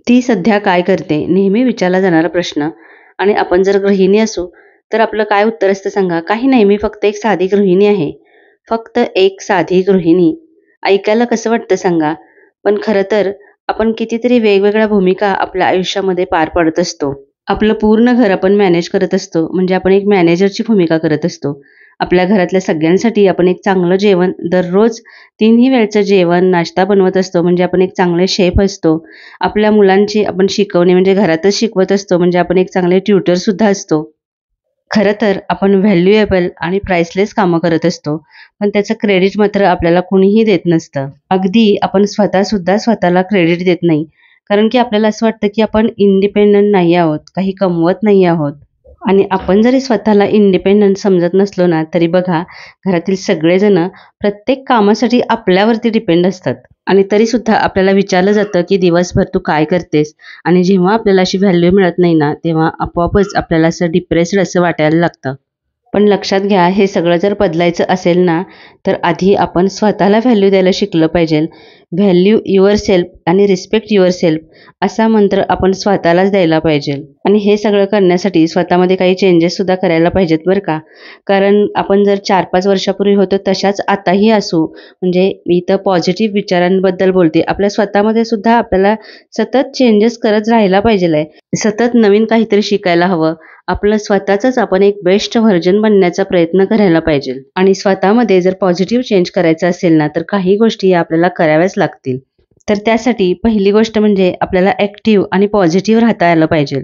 ती सध्या काय करते नेहमी विचारला जाणारा प्रश्न. आणि आपण जर गृहिणी असू तर आपलं काय उत्तर असतं सांगा? काही नाही, मी फक्त एक साधी गृहिणी आहे. फक्त एक साधी गृहिणी. ऐकायला कसं वाटतं सांगा? पण खरं तर आपण कितीतरी वेगवेगळ्या भूमिका आपल्या आयुष्यामध्ये पार पाडत असतो. आपलं पूर्ण घर आपण मॅनेज करत असतो, म्हणजे आपण एक मॅनेजरची भूमिका करत असतो. आपल्या घरातल्या सगळ्यांसाठी आपण एक चांगलं जेवण दररोज, तिन्ही वेळचं जेवण नाश्ता बनवत असतो, म्हणजे आपण एक चांगले शेफ असतो. आपल्या मुलांची आपण शिकवणे म्हणजे घरातच शिकवत असतो, म्हणजे आपण एक चांगले ट्युटर सुद्धा असतो. खरं तर आपण व्हॅल्युएबल आणि प्राइसलेस कामं करत असतो, पण त्याचं क्रेडिट मात्र आपल्याला कुणीही देत नसतं. अगदी आपण स्वतःसुद्धा स्वतःला क्रेडिट देत नाही. कारण की आपल्याला असं वाटतं की आपण इंडिपेंडंट नाही आहोत, काही कमवत नाही आहोत. आणि आपण जरी स्वतःला इंडिपेंडंट समजत नसलो ना, तरी बघा घरातील सगळेजण प्रत्येक कामासाठी आपल्यावरती डिपेंड असतात. आणि तरीसुद्धा आपल्याला विचारलं जातं की दिवसभर तू काय करतेस? आणि जेव्हा आपल्याला अशी व्हॅल्यू मिळत नाही ना, तेव्हा आपोआपच आपल्याला असं डिप्रेस्ड असं वाटायला लागतं. पण लक्षात घ्या, हे सगळं जर बदलायचं असेल ना, तर आधी आपण स्वतःला व्हॅल्यू द्यायला शिकलं पाहिजे. व्हॅल्यू युअर सेल्फ आणि रिस्पेक्ट युअर सेल्फ असा मंत्र आपण स्वतःलाच द्यायला पाहिजे. आणि हे सगळं करण्यासाठी स्वतःमध्ये काही चेंजेससुद्धा करायला पाहिजेत बरं का. कारण आपण जर 4-5 वर्षापूर्वी होतो तशाच आताही असू, म्हणजे मी इथं पॉझिटिव्ह विचारांबद्दल बोलते. आपल्या स्वतःमध्ये सुद्धा आपल्याला सतत चेंजेस करत राहायला पाहिजे आहे. सतत नवीन काहीतरी शिकायला हवं. आपलं स्वतःचंच आपण एक बेस्ट व्हर्जन बनण्याचा प्रयत्न करायला पाहिजे. आणि स्वतःमध्ये जर पॉझिटिव्ह चेंज करायचं असेल ना, तर काही गोष्टी या आपल्याला कराव्याच लागतील. तर त्यासाठी पहिली गोष्ट म्हणजे आपल्याला ॲक्टिव्ह आणि पॉझिटिव्ह राहता आलं पाहिजे.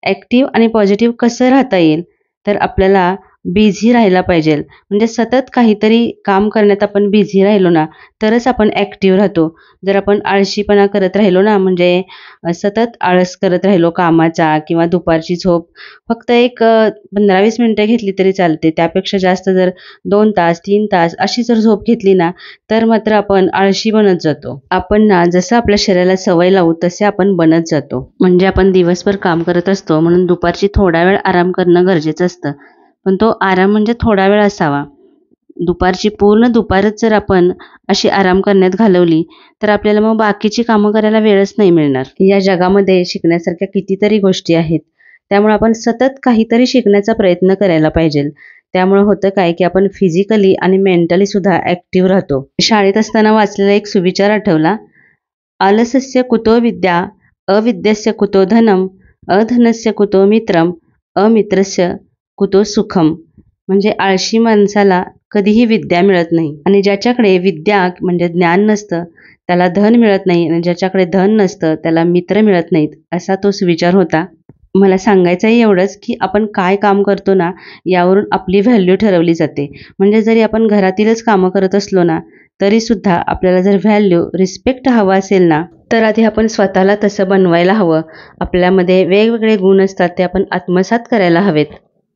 ॲक्टिव्ह आणि पॉझिटिव्ह कसं राहता येईल? तर आपल्याला बिझी राहायला पाहिजे. म्हणजे सतत काहीतरी काम करण्यात आपण बिझी राहिलो ना, तरच आपण ॲक्टिव्ह राहतो. जर आपण आळशीपणा करत राहिलो ना, म्हणजे सतत आळस करत राहिलो कामाचा, किंवा दुपारची झोप फक्त एक 15-20 मिनिटं घेतली तरी चालते. त्यापेक्षा जास्त जर 2 तास, 3 तास अशी जर झोप घेतली ना, तर मात्र आपण आळशी बनत जातो. आपण ना जसं आपल्या शरीराला सवय लावू तसे आपण बनत जातो. म्हणजे आपण दिवसभर काम करत असतो, म्हणून दुपारची थोडा वेळ आराम करणं गरजेचं असतं. पण तो आराम म्हणजे थोडा वेळ असावा. दुपारची पूर्ण दुपारच जर आपण अशी आराम करण्यात घालवली, तर आपल्याला मग बाकीची कामं करायला वेळच नाही मिळणार. या जगामध्ये शिकण्यासारख्या कितीतरी गोष्टी आहेत. त्यामुळे आपण सतत काहीतरी शिकण्याचा प्रयत्न करायला पाहिजे. त्यामुळे होतं काय, की आपण फिजिकली आणि मेंटली सुद्धा ॲक्टिव्ह राहतो. शाळेत असताना वाचलेला एक सुविचार आठवला. आलसस्य कुतो विद्या, अविद्यस्य कुतो धनम, अधनस्य कुतो मित्रम, अमित्रस्य कुतो सुखम. म्हणजे आळशी माणसाला कधीही विद्या मिळत नाही, आणि ज्याच्याकडे विद्या म्हणजे ज्ञान नसतं त्याला धन मिळत नाही, आणि ज्याच्याकडे धन नसतं त्याला मित्र मिळत नाहीत, असा तो सुविचार होता. मला सांगायचंही एवढंच, की आपण काय काम करतो ना, यावरून आपली व्हॅल्यू ठरवली जाते. म्हणजे जरी आपण घरातीलच कामं करत असलो ना, तरीसुद्धा आपल्याला जर व्हॅल्यू, रिस्पेक्ट हवा असेल ना, तर आधी आपण स्वतःला तसं बनवायला हवं. आपल्यामध्ये वेगवेगळे गुण असतात, ते आपण आत्मसात करायला हवेत.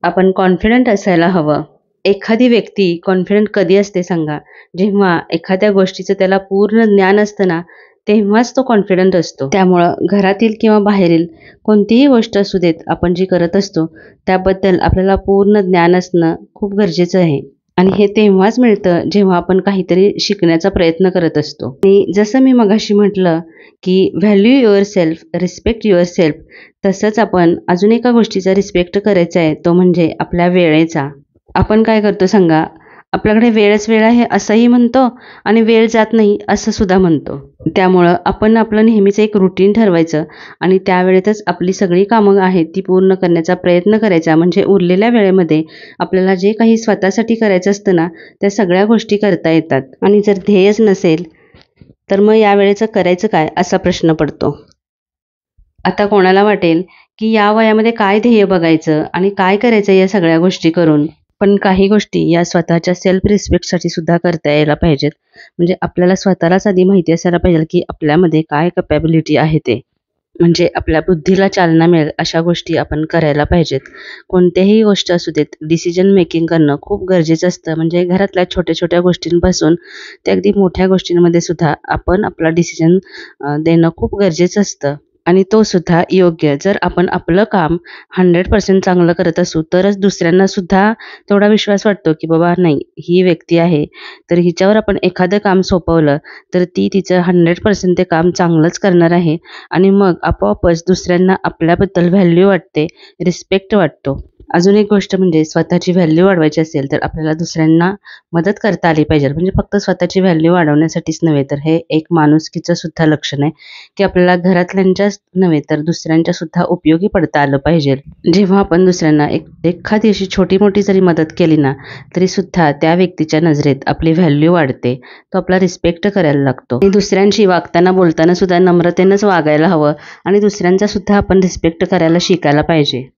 आपण कॉन्फिडंट असायला हवं. एखादी व्यक्ती कॉन्फिडंट कधी असते सांगा? जेव्हा एखाद्या गोष्टीचं त्याला पूर्ण ज्ञान असतं ना, तेव्हाच तो कॉन्फिडंट असतो. त्यामुळं घरातील किंवा बाहेरील कोणतीही गोष्ट असू देत, आपण जी करत असतो त्याबद्दल आपल्याला पूर्ण ज्ञान असणं खूप गरजेचं आहे. आणि हे तेव्हाच मिळतं जेव्हा आपण काहीतरी शिकण्याचा प्रयत्न करत असतो. आणि जसं मी मगाशी म्हटलं, की value your self, respect your self, तसंच आपण अजून एका गोष्टीचा रिस्पेक्ट करायचा आहे, तो म्हणजे आपल्या वेळेचा. आपण काय करतो सांगा? आपल्याकडे वेळच वेळ आहे असंही म्हणतो, आणि वेळ जात नाही असं सुद्धा म्हणतो. त्यामुळं आपण आपलं नेहमीचं एक रुटीन ठरवायचं, आणि त्या वेळेतच आपली सगळी कामं आहेत ती पूर्ण करण्याचा प्रयत्न करायचा. म्हणजे उरलेल्या वेळेमध्ये आपल्याला जे काही स्वतःसाठी करायचं असतं ना, त्या सगळ्या गोष्टी करता येतात. आणि जर ध्येयच नसेल, तर मग या वेळेचं करायचं काय असा प्रश्न पडतो. आता कोणाला वाटेल, की या वयामध्ये काय ध्येय बघायचं आणि काय करायचं या सगळ्या गोष्टी करून. पण काही गोष्टी या स्वतःच्या सेल्फ रिस्पेक्टसाठी सुद्धा करता यायला पाहिजेत. म्हणजे आपल्याला स्वतःलाच आधी माहिती असायला पाहिजे, की आपल्यामध्ये काय कॅपॅबिलिटी आहे ते. म्हणजे आपल्या बुद्धीला चालना मिळेल अशा गोष्टी आपण करायला पाहिजेत. कोणत्याही गोष्ट असू देत, डिसिजन मेकिंग करणं खूप गरजेचं असतं. म्हणजे घरातल्या छोट्या-छोट्या गोष्टींपासून ते अगदी मोठ्या गोष्टींमध्ये सुद्धा आपण आपला डिसिजन देणं खूप गरजेचं असतं. आणि तो सुद्धा योग्य. जर आपण आपलं काम 100% चांगलं करत असू तरच दुसऱ्यांना सुद्धा तेवढा विश्वास वाटतो, की बाबा नाही ही व्यक्ती आहे, तर हिच्यावर आपण एखादं काम सोपवलं तर ती तिचं 100% ते काम चांगलंच करणार आहे आणि मग आपोआपच दुसऱ्यांना आपल्याबद्दल व्हॅल्यू वाटते, रिस्पेक्ट वाटतो. अजून एक गोष्ट म्हणजे स्वतःची व्हॅल्यू वाढवायची असेल तर आपल्याला दुसऱ्यांना मदत करता आली पाहिजे. म्हणजे फक्त स्वतःची व्हॅल्यू वाढवण्यासाठीच नव्हे, तर हे एक माणुसकीचं सुद्धा लक्षण आहे, की आपल्याला घरातल्यांच्याच नव्हे तर दुसऱ्यांच्या सुद्धा उपयोगी पडता आलं पाहिजे. जेव्हा आपण दुसऱ्यांना एखादी अशी छोटी-मोठी जरी मदत केली ना, तरी सुद्धा त्या व्यक्तीच्या नजरेत आपली व्हॅल्यू वाढते. तो आपला रिस्पेक्ट करायला लागतो. आणि दुसऱ्यांशी वागताना, बोलताना सुद्धा नम्रतेनंच वागायला हवं आणि दुसऱ्यांचा सुद्धा आपण रिस्पेक्ट करायला शिकायला पाहिजे.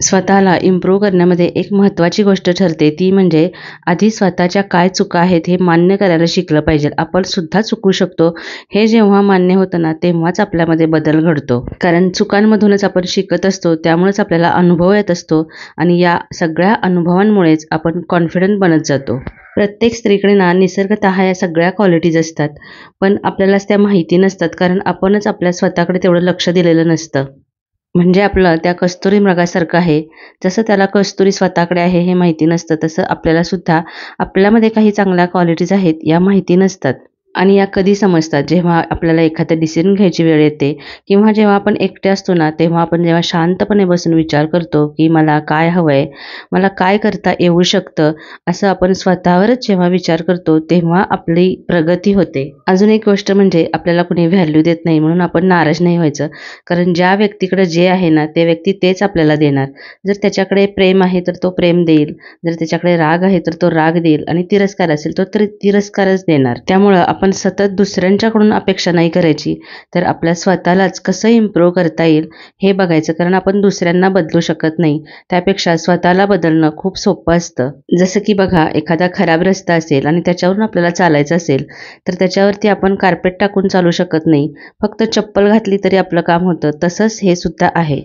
स्वतःला इम्प्रूव्ह करण्यामध्ये एक महत्त्वाची गोष्ट ठरते ती म्हणजे आधी स्वतःच्या काय चुका आहेत हे मान्य करायला शिकलं पाहिजे. आपण सुद्धा चुकू शकतो हे जेव्हा मान्य होतं ना, तेव्हाच आपल्यामध्ये बदल घडतो. कारण चुकांमधूनच आपण शिकत असतो, त्यामुळेच आपल्याला अनुभव येत असतो आणि या सगळ्या अनुभवांमुळेच आपण कॉन्फिडंट बनत जातो. प्रत्येक स्त्रीकडे ना निसर्गतः या सगळ्या क्वालिटीज असतात, पण आपल्यालाच त्या माहिती नसतात कारण आपणच आपल्या स्वतःकडे तेवढं लक्ष दिलेलं नसतं. म्हणजे आपलं त्या कस्तुरी मृगासारखं आहे. जसं त्याला कस्तुरी स्वतःकडे आहे हे माहिती नसतं, तसं आपल्याला सुद्धा आपल्यामध्ये काही चांगल्या क्वालिटीज आहेत या माहिती नसतात. आणि या कधी समजतात जेव्हा आपल्याला एखादा डिसिजन घ्यायची वेळ येते किंवा जेव्हा आपण एकटे असतो ना, तेव्हा आपण जेव्हा शांतपणे बसून विचार करतो, की मला काय हवंय? मला काय करता येऊ शकतं? असं आपण स्वतःवरच जेव्हा विचार करतो, तेव्हा आपली प्रगती होते. अजून एक गोष्ट म्हणजे आपल्याला कुणी व्हॅल्यू देत नाही म्हणून आपण नाराज नाही व्हायचं. कारण ज्या व्यक्तीकडे जे आहे ना, ते व्यक्ती तेच आपल्याला देणार. जर त्याच्याकडे प्रेम आहे तर तो प्रेम देईल, जर त्याच्याकडे राग आहे तर तो राग देईल आणि तिरस्कार असेल तो तर तिरस्कारच देणार. त्यामुळं आपण सतत दुसऱ्यांच्याकडून अपेक्षा नाही करायची, तर आपल्या स्वतःलाच कसं इम्प्रूव्ह करता येईल हे बघायचं. कारण आपण दुसऱ्यांना बदलू शकत नाही, त्यापेक्षा स्वतःला बदलणं खूप सोपं असतं. जसं की बघा, एखादा खराब रस्ता असेल आणि त्याच्यावरून आपल्याला चालायचं असेल तर त्याच्यावरती आपण कार्पेट टाकून चालू शकत नाही, फक्त चप्पल घातली तरी आपलं काम होतं. तसंच हे सुद्धा आहे.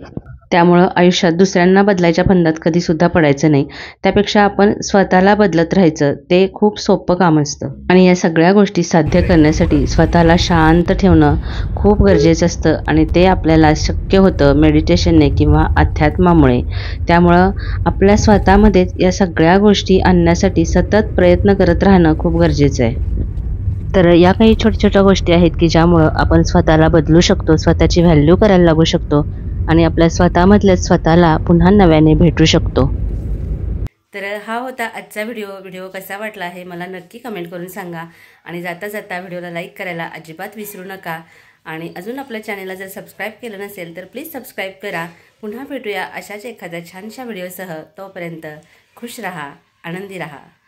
त्यामुळं आयुष्यात दुसऱ्यांना बदलायच्या फंदात कधीसुद्धा पडायचं नाही. त्यापेक्षा आपण स्वतःला बदलत राहायचं, ते खूप सोपं काम असतं. आणि या सगळ्या गोष्टी साध्य करण्यासाठी स्वतःला शांत ठेवणं खूप गरजेचं असतं आणि ते आपल्याला शक्य होतं मेडिटेशनने किंवा अध्यात्मामुळे. त्यामुळं आपल्या स्वतःमध्येच या सगळ्या गोष्टी आणण्यासाठी सतत प्रयत्न करत राहणं खूप गरजेचं आहे. तर या काही छोट्या-छोट्या गोष्टी आहेत, की ज्यामुळं आपण स्वतःला बदलू शकतो, स्वतःची व्हॅल्यू करायला लागू शकतो आणि आपल्या स्वतःमधल्याच स्वतःला पुन्हा नव्याने भेटू शकतो. तर हा होता आजचा व्हिडिओ. व्हिडिओ कसा वाटला हे मला नक्की कमेंट करून सांगा आणि जाता जाता व्हिडिओला लाईक करायला अजिबात विसरू नका. आणि अजून आपल्या चॅनलला जर सबस्क्राईब केलं नसेल तर प्लीज सबस्क्राईब करा. पुन्हा भेटूया अशाच एखाद्या छानशा व्हिडिओसह. तोपर्यंत खुश रहा, आनंदी रहा.